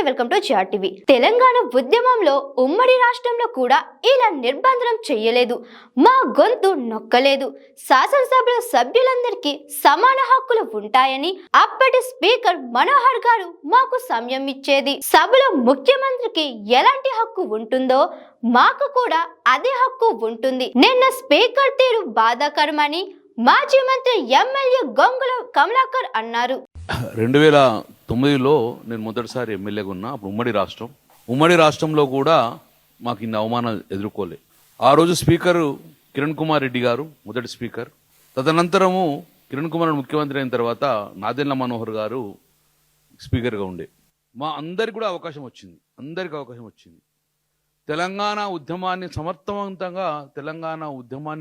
Welcome to GRTV. Telangana ఉద్యమంలో ఉమ్మడి రాష్ట్రంలో కూడా ఇలా నిర్బంధనం చేయలేదు, మా గొంతు నొక్కలేదు. శాసనసభలో సభ్యులందరికీ సమాన హక్కులు ఉంటాయని అప్పటి స్పీకర్ మనోహర్ గారు మాకు సమయం ఇచ్చేది. సభలో ముఖ్యమంత్రికి ఎలాంటి హక్కు ఉంటుందో మాకు కూడా అదే హక్కు ఉంటుంది. నిన్న స్పీకర్ తీరు బాధాకరమని మాజీ మంత్రి ఎమ్మెల్యే గంగుల కమలాకర్ అన్నారు. 2009లో నేను మొదటిసారి ఎమ్మెల్యేగా ఉన్నా. అప్పుడు ఉమ్మడి రాష్ట్రంలో కూడా మాకు ఇన్ని అవమానాలు ఎదుర్కోలే. ఆ రోజు స్పీకర్ కిరణ్ కుమార్ రెడ్డి గారు మొదటి స్పీకర్. తదనంతరము కిరణ్ కుమార్ ముఖ్యమంత్రి అయిన తర్వాత నాదెండ్ల మనోహర్ గారు స్పీకర్గా ఉండే. మా అందరికి కూడా అవకాశం వచ్చింది. తెలంగాణ ఉద్యమాన్ని సమర్థవంతంగా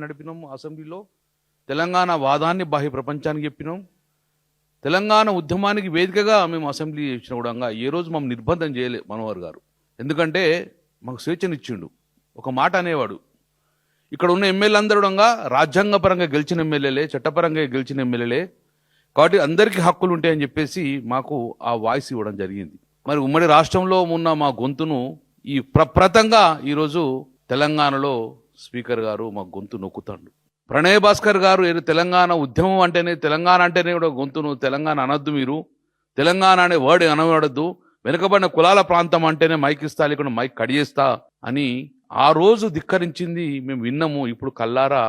నడిపినాం. అసెంబ్లీలో తెలంగాణ వాదాన్ని బాహ్య ప్రపంచానికి చెప్పినాం. తెలంగాణ ఉద్యమానికి వేదికగా మేము అసెంబ్లీ ఇచ్చిన కూడా ఏ రోజు మమ్మల్ని నిర్బంధం చేయలే మనోహర్ గారు. ఎందుకంటే మాకు స్వేచ్ఛనిచ్చిండు. ఒక మాట అనేవాడు, ఇక్కడ ఉన్న ఎమ్మెల్యే అందరూ కూడా రాజ్యాంగపరంగా గెలిచిన ఎమ్మెల్యేలే, చట్టపరంగా గెలిచిన ఎమ్మెల్యేలే, కాబట్టి అందరికీ హక్కులు ఉంటాయని చెప్పేసి మాకు ఆ వాయిస్ ఇవ్వడం జరిగింది. మరి ఉమ్మడి రాష్ట్రంలో ఉన్న మా గొంతును ఈ ప్రప్రతంగా ఈరోజు తెలంగాణలో స్పీకర్ గారు మా గొంతు నొక్కుతాడు. ప్రణయ్ భాస్కర్ గారు తెలంగాణ ఉద్యమం అంటేనే కూడా గొంతును తెలంగాణ అనొద్దు, మీరు తెలంగాణ అనే వర్డ్ అనవడద్దు, వెనుకబడిన కులాల ప్రాంతం అంటేనే మైక్ ఇస్తా, లేకుండా మైక్ కడియేస్తా అని ఆ రోజు ధిక్కరించింది మేము విన్నాము. ఇప్పుడు కల్లారా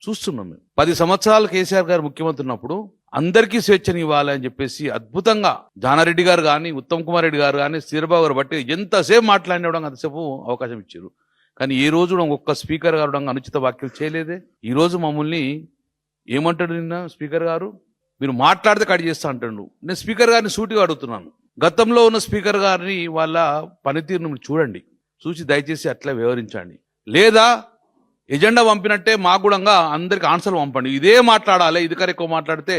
చూస్తున్నాం. మేము 10 సంవత్సరాలు కేసీఆర్ గారు ముఖ్యమంత్రి ఉన్నప్పుడు అందరికీ స్వేచ్ఛని ఇవ్వాలి అని చెప్పేసి అద్భుతంగా జానారెడ్డి గారు కానీ, ఉత్తమ్ కుమార్ రెడ్డి గారు కానీ, శ్రీబాబు గారు బట్టి ఎంతసేపు మాట్లాడినవడం అంతసేపు అవకాశం ఇచ్చారు. కానీ ఏ రోజు ఒక్క స్పీకర్ గారు అనుచిత వ్యాఖ్యలు చేయలేదే. ఈరోజు మమ్మల్ని ఏమంటాడు నిన్న స్పీకర్ గారు, మీరు మాట్లాడితే కట్ చేస్తా అంటాడు. నేను స్పీకర్ గారిని సూటిగా అడుగుతున్నాను, గతంలో ఉన్న స్పీకర్ గారిని వాళ్ళ పనితీరును చూడండి, చూసి దయచేసి అట్లా వ్యవహరించండి. లేదా ఎజెండా పంపినట్టే మాకు కూడా అందరికి ఆన్సర్లు పంపండి. ఇదే మాట్లాడాలి, ఇది కరెక్ట్ ఎక్కువ మాట్లాడితే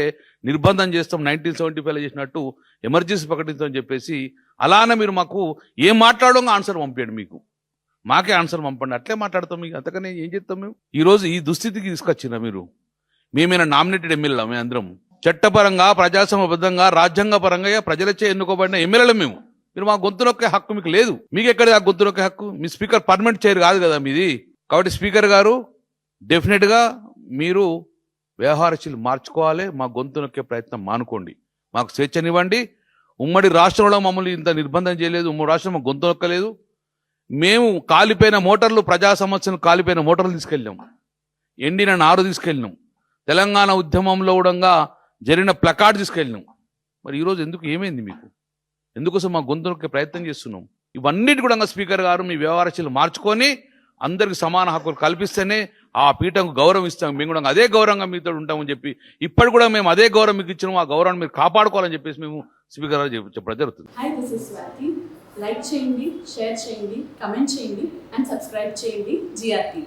నిర్బంధం చేస్తాం, 1975లో చేసినట్టు ఎమర్జెన్సీ ప్రకటించమని చెప్పేసి అలానే మీరు మాకు ఏం మాట్లాడడం ఆన్సర్ పంపించండి, మీకు మాకే ఆన్సర్ పంపండి. అట్లే మాట్లాడతాం. మీకు అంతకనే ఏం చేస్తాం మేము? ఈరోజు ఈ దుస్థితికి తీసుకొచ్చిన మీరు, మేమైనా నామినేటెడ్ ఎమ్మెల్యేలా? మేము అందరం చట్టపరంగా, ప్రజాస్వామ్యబద్ధంగా, రాజ్యాంగపరంగా ప్రజలచే ఎన్నుకోబడిన ఎమ్మెల్యేలు మేము. మీరు మా గొంతు నొక్కే హక్కు మీకు లేదు. మీకు ఎక్కడ ఆ గొంతు నొక్కే హక్కు? మీ స్పీకర్ పర్మనెంట్ చైర్ కాదు కదా మీది. కాబట్టి స్పీకర్ గారు డెఫినెట్గా మీరు వ్యవహారశీలు మార్చుకోవాలి. మా గొంతు నొక్కే ప్రయత్నం మానుకోండి, మాకు స్వేచ్ఛనివ్వండి. ఉమ్మడి రాష్ట్రంలో మమ్మల్ని ఇంత నిర్బంధం చేయలేదు. ఉమ్మడి రాష్ట్రం మా గొంతు నొక్కలేదు. మేము కాలిపోయిన మోటార్లు, ప్రజా సమస్యలు కాలిపోయిన మోటార్లు తీసుకెళ్ళినాం, ఎండిన నారు తీసుకెళ్ళినాం, తెలంగాణ ఉద్యమంలో కూడా జరిగిన ప్లకార్డ్ తీసుకెళ్ళినాం. మరి ఈరోజు ఎందుకు ఏమైంది మీకు? ఎందుకోసం మా గొంతు నొక్కే ప్రయత్నం చేస్తున్నాం? ఇవన్నిటి కూడా స్పీకర్ గారు మీ వ్యవహారశీలు మార్చుకొని అందరికి సమాన హక్కులు కల్పిస్తేనే ఆ పీఠంకు గౌరవం ఇస్తాం. మేము కూడా అదే గౌరవంగా మీతో ఉంటామని చెప్పి ఇప్పుడు కూడా మేము అదే గౌరవం మీకు ఇచ్చినాము. ఆ గౌరవాన్ని మీరు కాపాడుకోవాలని చెప్పేసి మేము స్పీకర్ గారు చెప్పడం జరుగుతుంది. లైక్ చేయండి, షేర్ చేయండి, కమెంట్ చేయండి అండ్ సబ్స్క్రైబ్ చేయండి జిఆర్టీవీ.